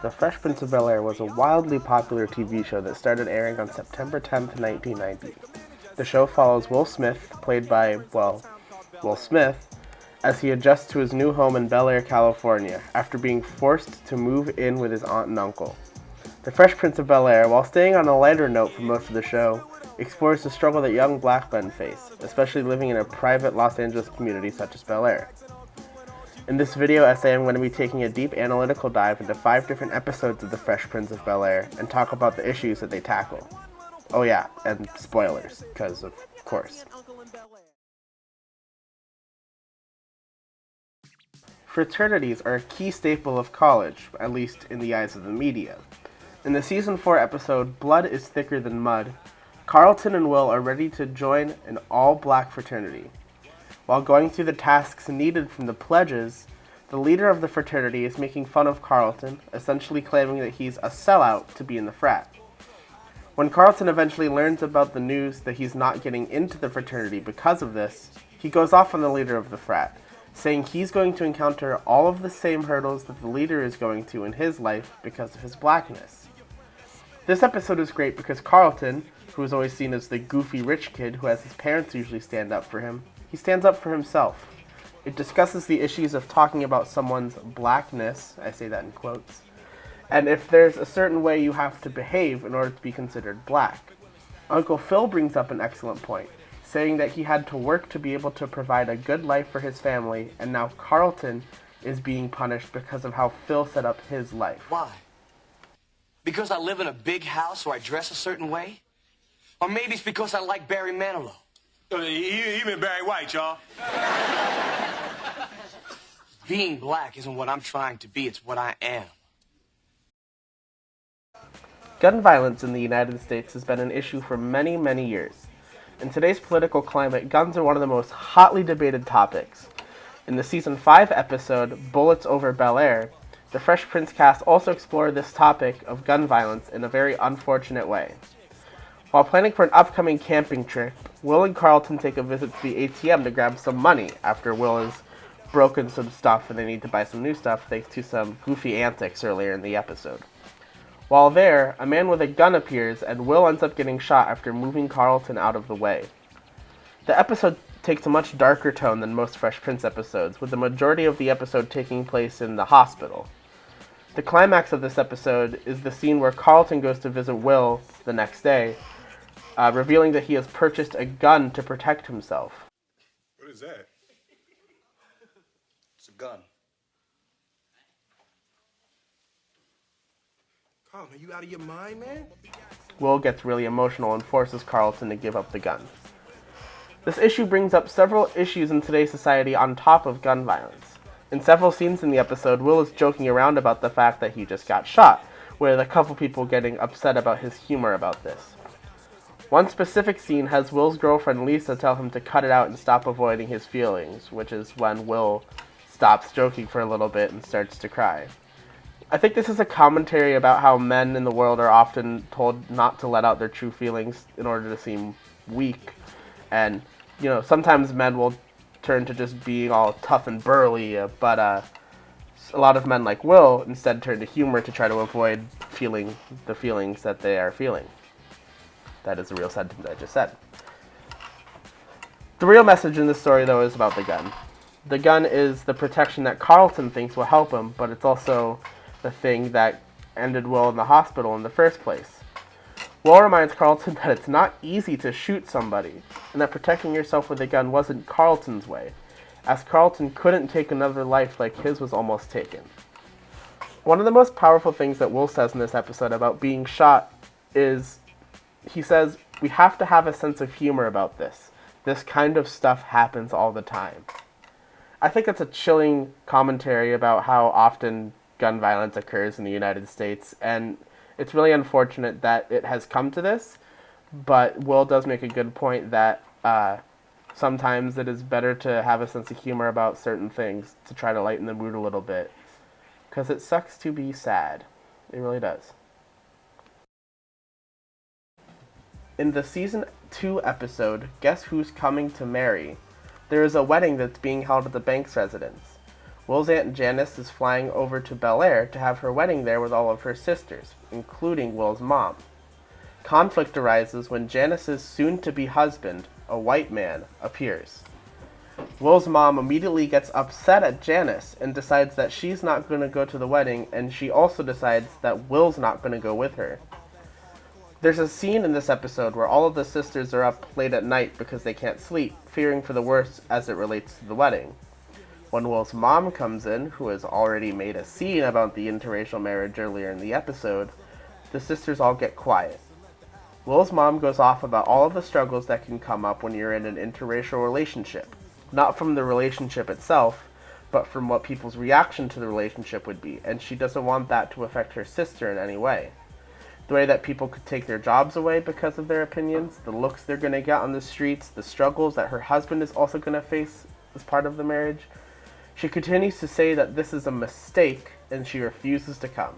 The Fresh Prince of Bel-Air was a wildly popular TV show that started airing on September 10th, 1990. The show follows Will Smith, played by, Will Smith, as he adjusts to his new home in Bel-Air, California, after being forced to move in with his aunt and uncle. The Fresh Prince of Bel-Air, while staying on a lighter note for most of the show, explores the struggle that young black men face, especially living in a private Los Angeles community such as Bel-Air. In this video essay, I'm going to be taking a deep analytical dive into 5 different episodes of The Fresh Prince of Bel-Air and talk about the issues that they tackle. Oh yeah, and spoilers, because of course. Fraternities are a key staple of college, at least in the eyes of the media. In the Season 4 episode, Blood is Thicker Than Mud, Carlton and Will are ready to join an all-black fraternity. While going through the tasks needed from the pledges, the leader of the fraternity is making fun of Carlton, essentially claiming that he's a sellout to be in the frat. When Carlton eventually learns about the news that he's not getting into the fraternity because of this, he goes off on the leader of the frat, saying he's going to encounter all of the same hurdles that the leader is going to in his life because of his blackness. This episode is great because Carlton, who is always seen as the goofy rich kid who has his parents usually stand up for him, he stands up for himself. It discusses the issues of talking about someone's blackness, I say that in quotes, and if there's a certain way you have to behave in order to be considered black. Uncle Phil brings up an excellent point, saying that he had to work to be able to provide a good life for his family, and now Carlton is being punished because of how Phil set up his life. Why? Because I live in a big house or I dress a certain way? Or maybe it's because I like Barry Manilow. He been Barry White, y'all. Being black isn't what I'm trying to be, it's what I am. Gun violence in the United States has been an issue for many, many years. In today's political climate, guns are one of the most hotly debated topics. In the Season 5 episode, Bullets Over Bel-Air, the Fresh Prince cast also explored this topic of gun violence in a very unfortunate way. While planning for an upcoming camping trip, Will and Carlton take a visit to the ATM to grab some money after Will has broken some stuff and they need to buy some new stuff thanks to some goofy antics earlier in the episode. While there, a man with a gun appears and Will ends up getting shot after moving Carlton out of the way. The episode takes a much darker tone than most Fresh Prince episodes, with the majority of the episode taking place in the hospital. The climax of this episode is the scene where Carlton goes to visit Will the next day, revealing that he has purchased a gun to protect himself. What is that? It's a gun. Carlton, are you out of your mind, man? Will gets really emotional and forces Carlton to give up the gun. This issue brings up several issues in today's society on top of gun violence. In several scenes in the episode, Will is joking around about the fact that he just got shot, with a couple people getting upset about his humor about this. One specific scene has Will's girlfriend Lisa tell him to cut it out and stop avoiding his feelings, which is when Will stops joking for a little bit and starts to cry. I think this is a commentary about how men in the world are often told not to let out their true feelings in order to seem weak. And, sometimes men will turn to just being all tough and burly, but a lot of men like Will instead turn to humor to try to avoid feeling the feelings that they are feeling. That is a real sentence I just said. The real message in this story, though, is about the gun. The gun is the protection that Carlton thinks will help him, but it's also the thing that ended Will in the hospital in the first place. Will reminds Carlton that it's not easy to shoot somebody, and that protecting yourself with a gun wasn't Carlton's way, as Carlton couldn't take another life like his was almost taken. One of the most powerful things that Will says in this episode about being shot is, he says, we have to have a sense of humor about this. This kind of stuff happens all the time. I think that's a chilling commentary about how often gun violence occurs in the United States, and it's really unfortunate that it has come to this, but Will does make a good point that sometimes it is better to have a sense of humor about certain things to try to lighten the mood a little bit, because it sucks to be sad. It really does. In the Season 2 episode, Guess Who's Coming to Marry, there is a wedding that's being held at the Banks residence. Will's Aunt Janice is flying over to Bel-Air to have her wedding there with all of her sisters, including Will's mom. Conflict arises when Janice's soon-to-be husband, a white man, appears. Will's mom immediately gets upset at Janice and decides that she's not going to go to the wedding, and she also decides that Will's not going to go with her. There's a scene in this episode where all of the sisters are up late at night because they can't sleep, fearing for the worst as it relates to the wedding. When Will's mom comes in, who has already made a scene about the interracial marriage earlier in the episode, the sisters all get quiet. Will's mom goes off about all of the struggles that can come up when you're in an interracial relationship. Not from the relationship itself, but from what people's reaction to the relationship would be, and she doesn't want that to affect her sister in any way. The way that people could take their jobs away because of their opinions, the looks they're going to get on the streets, the struggles that her husband is also going to face as part of the marriage. She continues to say that this is a mistake, and she refuses to come.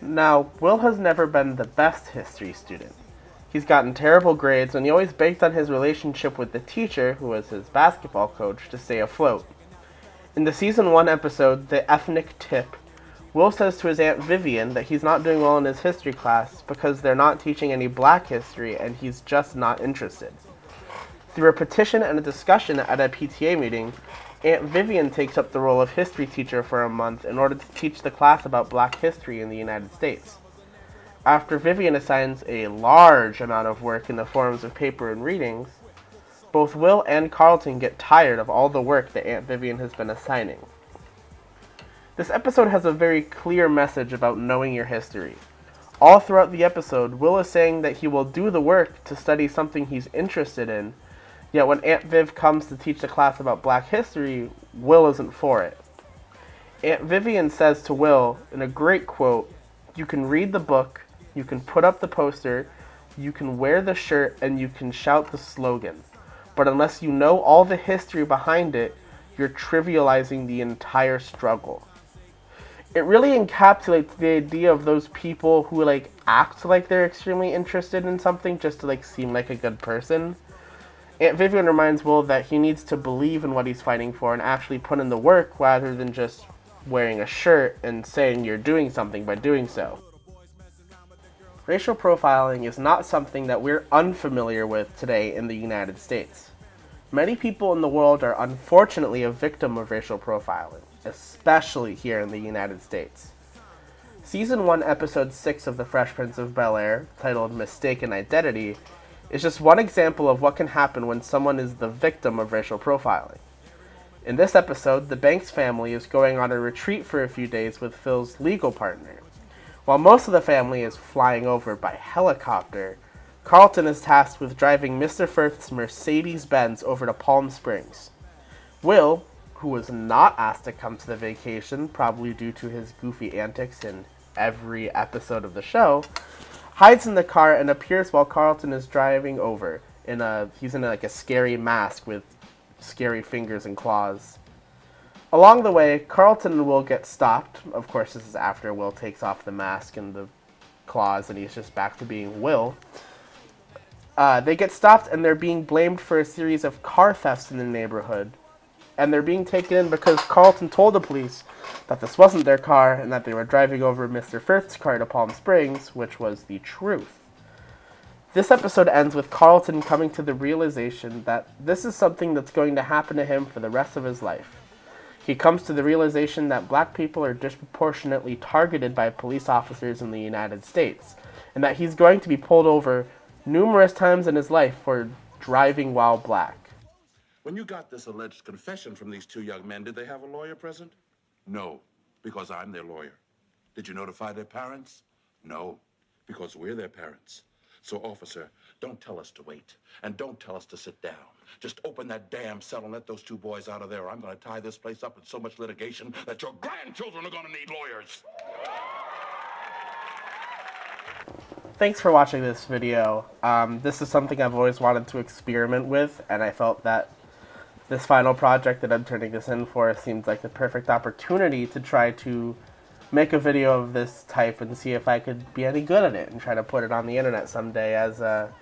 Now, Will has never been the best history student. He's gotten terrible grades, and he always baked on his relationship with the teacher, who was his basketball coach, to stay afloat. In the Season 1 episode, The Ethnic Tip, Will says to his Aunt Vivian that he's not doing well in his history class because they're not teaching any black history and he's just not interested. Through a petition and a discussion at a PTA meeting, Aunt Vivian takes up the role of history teacher for a month in order to teach the class about black history in the United States. After Vivian assigns a large amount of work in the forms of paper and readings, both Will and Carlton get tired of all the work that Aunt Vivian has been assigning. This episode has a very clear message about knowing your history. All throughout the episode, Will is saying that he will do the work to study something he's interested in, yet when Aunt Viv comes to teach the class about black history, Will isn't for it. Aunt Vivian says to Will, in a great quote, "You can read the book, you can put up the poster, you can wear the shirt, and you can shout the slogan. But unless you know all the history behind it, you're trivializing the entire struggle." It really encapsulates the idea of those people who act like they're extremely interested in something just to seem like a good person. Aunt Vivian reminds Will that he needs to believe in what he's fighting for and actually put in the work rather than just wearing a shirt and saying you're doing something by doing so. Racial profiling is not something that we're unfamiliar with today in the United States. Many people in the world are unfortunately a victim of racial profiling, especially here in the United States. Season 1, Episode 6 of The Fresh Prince of Bel-Air, titled Mistaken Identity, is just one example of what can happen when someone is the victim of racial profiling. In this episode, the Banks family is going on a retreat for a few days with Phil's legal partner. While most of the family is flying over by helicopter, Carlton is tasked with driving Mr. Firth's Mercedes-Benz over to Palm Springs. Will, who was not asked to come to the vacation, probably due to his goofy antics in every episode of the show, hides in the car and appears while Carlton is driving over. He's in a scary mask with scary fingers and claws. Along the way, Carlton and Will get stopped. Of course, this is after Will takes off the mask and the claws and he's just back to being Will. They get stopped and they're being blamed for a series of car thefts in the neighborhood. And they're being taken in because Carlton told the police that this wasn't their car and that they were driving over Mr. Firth's car to Palm Springs, which was the truth. This episode ends with Carlton coming to the realization that this is something that's going to happen to him for the rest of his life. He comes to the realization that black people are disproportionately targeted by police officers in the United States, and that he's going to be pulled over numerous times in his life for driving while black. When you got this alleged confession from these two young men, did they have a lawyer present? No, because I'm their lawyer. Did you notify their parents? No, because we're their parents. So, officer, don't tell us to wait, and don't tell us to sit down. Just open that damn cell and let those two boys out of there, or I'm going to tie this place up with so much litigation that your grandchildren are going to need lawyers. Thanks for watching this video. This is something I've always wanted to experiment with, and I felt that this final project that I'm turning this in for seems like the perfect opportunity to try to make a video of this type and see if I could be any good at it and try to put it on the internet someday as a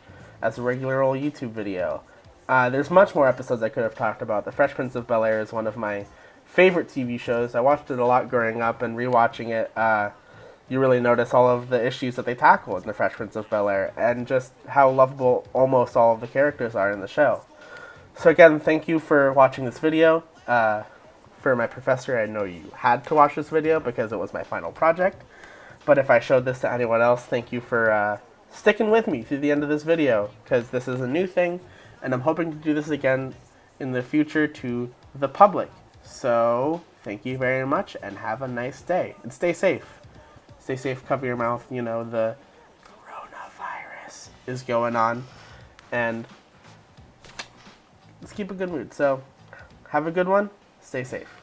regular old YouTube video. There's much more episodes I could have talked about. The Fresh Prince of Bel-Air is one of my favorite TV shows. I watched it a lot growing up, and rewatching it, you really notice all of the issues that they tackle in The Fresh Prince of Bel-Air, and just how lovable almost all of the characters are in the show. So again, thank you for watching this video. For my professor, I know you had to watch this video because it was my final project. But if I showed this to anyone else, thank you for sticking with me through the end of this video, because this is a new thing, and I'm hoping to do this again in the future to the public. So, thank you very much, and have a nice day. And stay safe. Stay safe, cover your mouth. You know, the coronavirus is going on. And let's keep a good mood. So, have a good one. Stay safe.